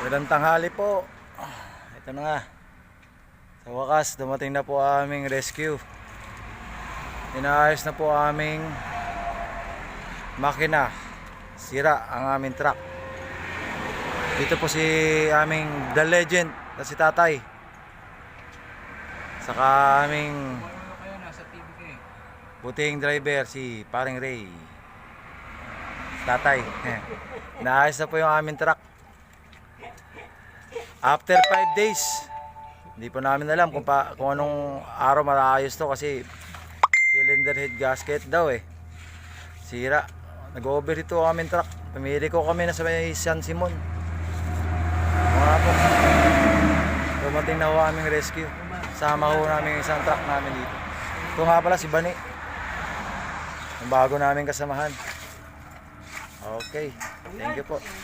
Magandang tanghali po. Ito na nga. Sa wakas, dumating na po aming rescue. Inaayos na po aming makina. Sira ang aming truck. Dito po si aming The Legend na si Tatay. Saka aming buting driver si Paring Ray. Tatay. Inaayos na po yung aming truck. After 5 days, hindi po namin alam kung anong araw maayos to kasi cylinder head gasket daw sira. Nag-overheat to aming truck. Pumili ko kami na sa may San Simon. Mga po. Dumating na ho aming rescue. Sama ho namin isang truck namin dito. Ito nga pala si Bani. Ang bago namin kasamahan. Okay. Thank you po.